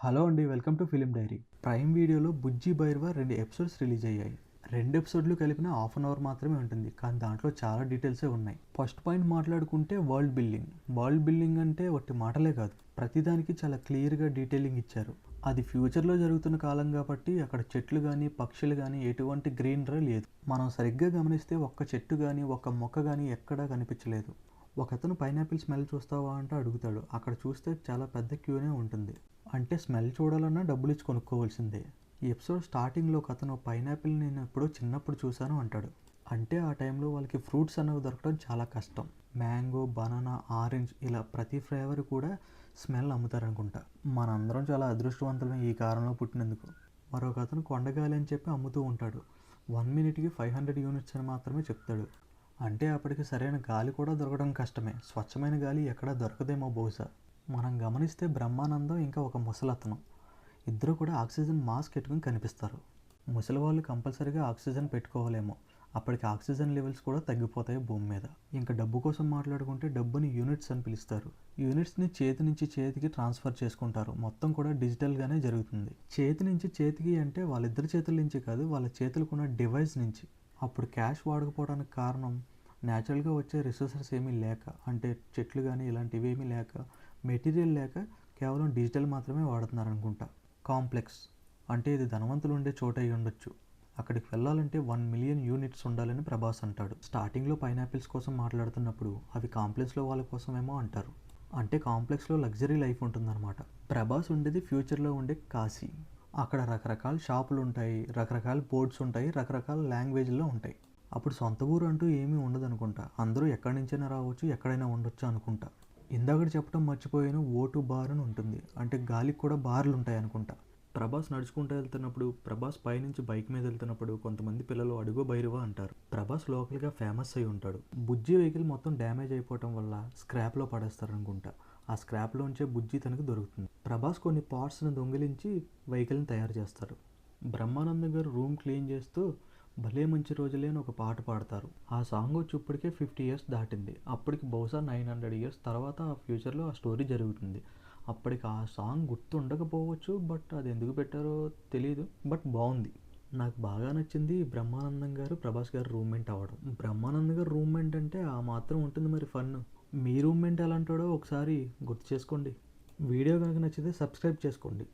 Hello అండి, welcome to film diary. Prime వీడియోలో Bujji Bairwa 2 episodes release అయ్యాయి. 2 ఎపిసోడ్లు కలిపిన హాఫ్ అన్ అవర్ మాత్రమే ఉంటుంది, కానీ దాంట్లో చాలా డీటెయిల్సే ఉన్నాయి. ఫస్ట్ పాయింట్ మాట్లాడుకుంటే వరల్డ్ బిల్డింగ్ అంటే ఒట్టి మాటలే కాదు, ప్రతిదానికి చాలా క్లియర్గా డీటెయిలింగ్ ఇచ్చారు. అది ఫ్యూచర్లో జరుగుతున్న కాలం కాబట్టి అక్కడ చెట్లు కానీ పక్షులు కానీ ఎటువంటి గ్రీనరీ లేదు. మనం సరిగ్గా గమనిస్తే ఒక్క చెట్టు కానీ ఒక్క మొక్క కానీ ఎక్కడా కనిపించలేదు. ఒకతను పైనాపిల్ స్మెల్ చూస్తావా అంటే అడుగుతాడు. అక్కడ చూస్తే చాలా పెద్ద క్యూనే ఉంటుంది. అంటే స్మెల్ చూడాలన్నా డబ్బులు ఇచ్చి కొనుక్కోవాల్సిందే. ఈ ఎపిసోడ్ స్టార్టింగ్లో ఒకతను పైనాపిల్ నేను ఎప్పుడో చిన్నప్పుడు చూశాను అంటాడు. అంటే ఆ టైంలో వాళ్ళకి ఫ్రూట్స్ అనేవి దొరకడం చాలా కష్టం. మ్యాంగో, బనానా, ఆరెంజ్ ఇలా ప్రతి ఫ్లేవర్ కూడా స్మెల్ అమ్ముతారనుకుంటా. మనందరం చాలా అదృష్టవంతులమే ఈ కాలంలో పుట్టినందుకు. మరొక అతను కొండగాలి అని చెప్పి అమ్ముతూ ఉంటాడు. 1 మినిట్కి 500 యూనిట్స్ అని మాత్రమే చెప్తాడు. అంటే అప్పటికి సరైన గాలి కూడా దొరకడం కష్టమే. స్వచ్ఛమైన గాలి ఎక్కడా దొరకదేమో బహుశా. మనం గమనిస్తే బ్రహ్మానందం ఇంకా ఒక ముసలతను ఇద్దరు కూడా ఆక్సిజన్ మాస్క్ పెట్టుకుని కనిపిస్తారు. ముసలి వాళ్ళు కంపల్సరీగా ఆక్సిజన్ పెట్టుకోవాలేమో, అప్పటికి ఆక్సిజన్ లెవెల్స్ కూడా తగ్గిపోతాయి భూమి మీద. ఇంకా డబ్బు కోసం మాట్లాడుకుంటే డబ్బుని యూనిట్స్ అని పిలుస్తారు. యూనిట్స్ని చేతి నుంచి చేతికి ట్రాన్స్ఫర్ చేసుకుంటారు. మొత్తం కూడా డిజిటల్గానే జరుగుతుంది. చేతి నుంచి చేతికి అంటే వాళ్ళిద్దరి చేతుల నుంచి కాదు, వాళ్ళ చేతులకున్న డివైస్ నుంచి. అప్పుడు క్యాష్ వాడకపోవడానికి కారణం న్యాచురల్గా వచ్చే రిసోర్సెస్ ఏమీ లేక, అంటే చెట్లు కానీ ఇలాంటివి ఏమీ లేక, మెటీరియల్ లేక కేవలం డిజిటల్ మాత్రమే వాడుతున్నారు అనుకుంటా. కాంప్లెక్స్ అంటే ఇది ధనవంతులు ఉండే చోట అయి ఉండొచ్చు. అక్కడికి వెళ్ళాలంటే 1 మిలియన్ యూనిట్స్ ఉండాలని ప్రభాస్ అంటాడు. స్టార్టింగ్లో పైనాపిల్స్ కోసం మాట్లాడుతున్నప్పుడు అవి కాంప్లెక్స్లో వాళ్ళ కోసమేమో అంటారు. అంటే కాంప్లెక్స్లో లగ్జరీ లైఫ్ ఉంటుందన్నమాట. ప్రభాస్ ఉండేది ఫ్యూచర్లో ఉండే కాశీ. అక్కడ రకరకాల షాపులు ఉంటాయి, రకరకాల బోర్డ్స్ ఉంటాయి, రకరకాల లాంగ్వేజ్లో ఉంటాయి. అప్పుడు సొంత ఊరు అంటూ ఏమీ ఉండదు అనుకుంటా. అందరూ ఎక్కడి నుంచైనా రావచ్చు, ఎక్కడైనా ఉండొచ్చు అనుకుంటా. ఇందాక చెప్పడం మర్చిపోయాను, ఓటు బార్ అని ఉంటుంది. అంటే గాలికి కూడా బార్లు ఉంటాయి అనుకుంటా. ప్రభాస్ నడుచుకుంటూ వెళ్తున్నప్పుడు, ప్రభాస్ పైనుంచి బైక్ మీద వెళ్తున్నప్పుడు కొంతమంది పిల్లలు అడుగో బైరువా అంటారు. ప్రభాస్ లోకల్గా ఫేమస్ అయి ఉంటాడు. బుజ్జి వెహికల్ మొత్తం డ్యామేజ్ అయిపోవటం వల్ల స్క్రాప్లో పడేస్తారు అనుకుంటా. ఆ స్క్రాప్లోంచే బుజ్జి తనకు దొరుకుతుంది. ప్రభాస్ కొన్ని పార్ట్స్ని దొంగిలించి వెహికల్ని తయారు చేస్తారు. బ్రహ్మానందం గారు రూమ్ క్లీన్ చేస్తూ భలే మంచి రోజులే అని ఒక పాట పాడతారు. ఆ సాంగ్ వచ్చి ఇప్పటికే 50 ఇయర్స్ దాటింది. అప్పటికి బహుశా 900 ఇయర్స్ తర్వాత ఆ ఫ్యూచర్లో ఆ స్టోరీ జరుగుతుంది. అప్పటికి ఆ సాంగ్ గుర్తు ఉండకపోవచ్చు, బట్ అది ఎందుకు పెట్టారో తెలియదు. బట్ బాగుంది. నాకు బాగా నచ్చింది బ్రహ్మానందం గారు ప్రభాస్ గారు రూమ్మేట్ అవ్వడం. బ్రహ్మానందం గారు రూమ్మేట్ అంటే ఆ మాత్రం ఉంటుంది మరి ఫన్. మీ రూమ్మేట్ ఎలా అంటాడో ఒకసారి గుర్తు చేసుకోండి. వీడియో కనుక నచ్చితే సబ్స్క్రైబ్ చేసుకోండి.